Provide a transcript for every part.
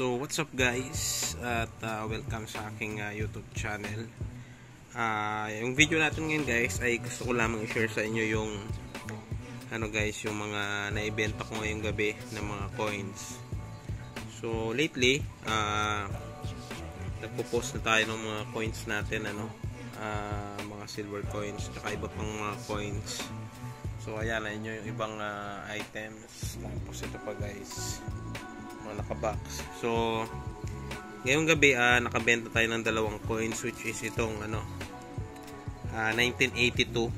So what's up guys, at welcome sa aking YouTube channel. Yung video natin ngayon guys ay gusto ko lamang i-share sa inyo yung yung mga naibenta ko ngayong gabi ng mga coins. So lately nagpo-post na tayo ng mga coins natin, mga silver coins at iba pang mga coins. So ayan na inyo yung ibang items. Tapos ito pa guys, mga nakabox. So ngayong gabi nakabenta tayo ng dalawang coins, which is itong 1982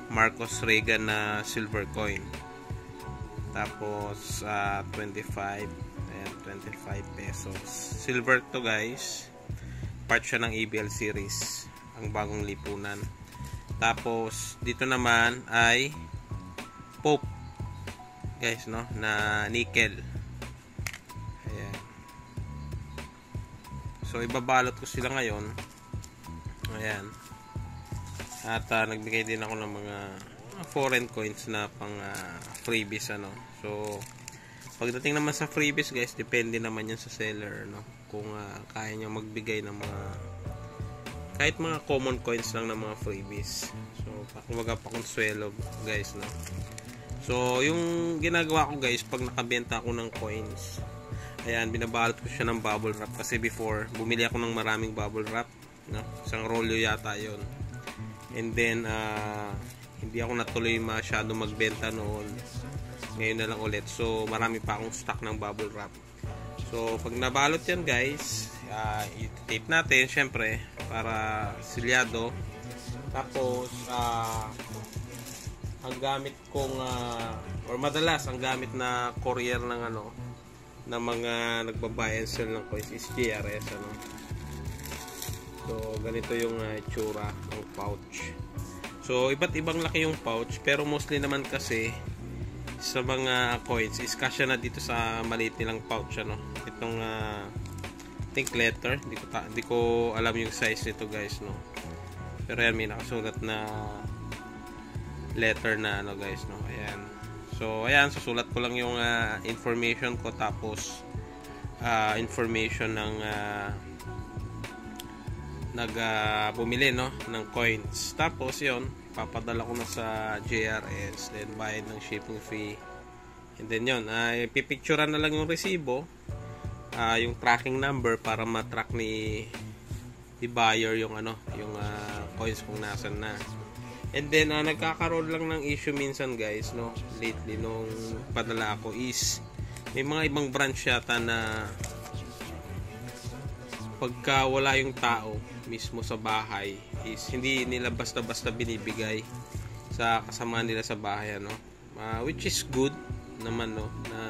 Marcos Reagan na silver coin. Tapos 25 pesos. Silver to guys. Part siya ng ABL series, ang bagong lipunan. Tapos dito naman ay Pope guys, na nickel. Ayan. So ibabalot ko sila ngayon. Ayan. At nagbigay din ako ng mga foreign coins na pang freebies So pagdating naman sa freebies guys, depende naman yan sa seller, kung kaya niya magbigay ng mga kahit mga common coins lang ng mga freebies. So kumbaga pa-consuelo guys, So yung ginagawa ko guys, pag nakabenta ako ng coins, ayan, binabalot ko siya ng bubble wrap. Kasi before, bumili ako ng maraming bubble wrap, isang rolyo yata yon. And then hindi ako natuloy masyado magbenta noon. Ngayon na lang ulit. So marami pa akong stock ng bubble wrap. So pag nabalot yan guys, i-tape natin syempre para silyado. Tapos ang gamit kong or madalas ang gamit na courier ng ng mga nagbabuy and sell ng coins is JRS. So ganito yung itsura ng pouch. So iba't ibang laki yung pouch, pero mostly naman kasi sa mga coins is kasya na dito sa maliit nilang pouch, itong think letter, di ko alam yung size nito guys, pero yan, may nakasulat na letter na guys, ayan. So ayan, susulat ko lang yung information ko, tapos information ng bumili ng coins. Tapos yon, papadala ko na sa JRS, then bayad ng shipping fee, and then yon, pipicturean na lang yung resibo, yung tracking number para matrack ni buyer yung yung coins kung nasan na. And then nagkakaroon lang ng issue minsan guys, lately nung padala ako is may mga ibang branch yata na pagka wala yung tao mismo sa bahay is hindi nila basta-basta binibigay sa kasama nila sa bahay, which is good naman, na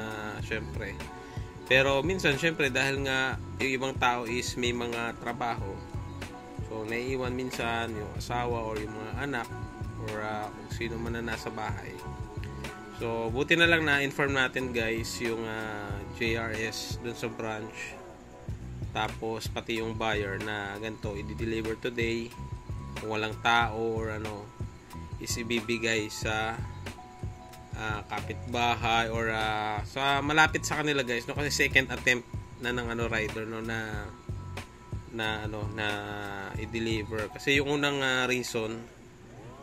syempre. Pero minsan syempre dahil nga yung ibang tao is may mga trabaho, so naiiwan minsan yung asawa or yung mga anak or kung sino man na nasa bahay. So buti na lang na inform natin guys yung JRS dun sa branch, tapos pati yung buyer na ganito i-deliver today, kung walang tao or is ibibigay sa kapitbahay or sa malapit sa kanila guys, kasi second attempt na ng rider na i-deliver. Kasi yung unang reason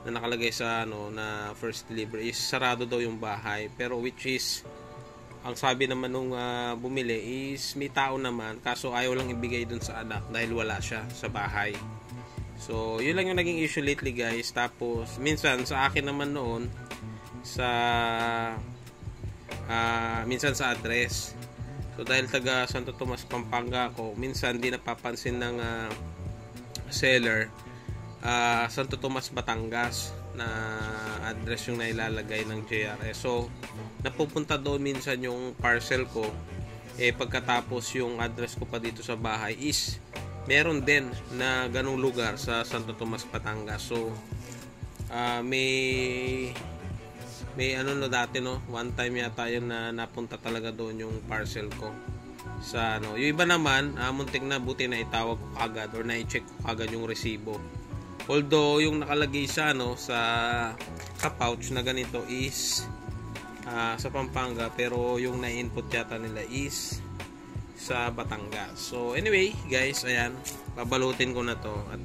na nakalagay sa na first delivery is sarado daw yung bahay, pero which is ang sabi naman nung bumili is may tao naman, kaso ayaw lang ibigay dun sa anak dahil wala siya sa bahay. So yun lang yung naging issue lately guys. Tapos minsan sa akin naman noon minsan sa address, so dahil taga Santo Tomas Pampanga ako, minsan di napapansin ng seller Santo Tomas Batangas na address yung nailalagay ng JRS. So napupunta doon minsan yung parcel ko, pagkatapos yung address ko pa dito sa bahay is meron din na ganung lugar sa Santo Tomas Batangas. So may dati one time yata yun na napunta talaga doon yung parcel ko sa yung iba naman muntik na, buti na itawag ko agad or na-check ko agad yung resibo. Although yung nakalagay sa sa pouch na ganito is sa Pampanga, pero yung na-input yata nila is sa Batangas. So anyway guys, ayan, babalutin ko na to at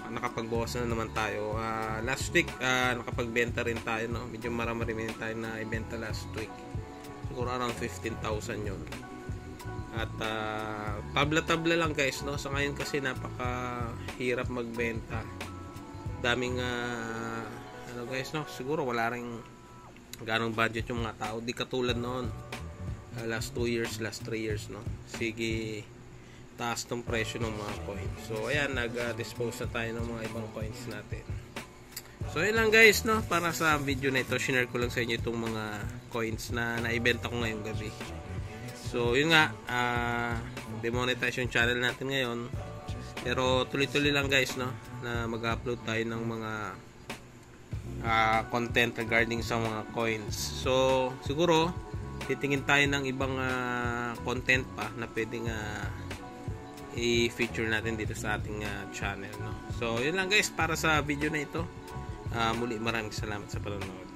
nakapagbukas na naman tayo. Last week nakapagbenta rin tayo, no? Medyo marami rin tayo na ibenta last week. Siguro around 15,000 yun. At tabla-tabla lang guys, no? Sa ngayon kasi napakahirap magbenta. Daming ano guys, no? Siguro wala ring ganong budget yung mga tao. Di katulad noon. Last 2 years, last 3 years, no? Sige, taas tong presyo ng mga coins. So ayan, nag-dispose na tayo ng mga ibang coins natin. So yun lang guys, no? Para sa video na ito, share ko lang sa inyo itong mga coins na naibenta ko ngayong gabi. So yun nga, demonetize yung channel natin ngayon. Pero tuloy-tuloy lang guys, no? Na mag-upload tayo ng mga content regarding sa mga coins. So siguro titingin tayo ng ibang content pa na pwedeng i-feature natin dito sa ating channel, no? So yun lang guys para sa video na ito. Muli maraming salamat sa panonood.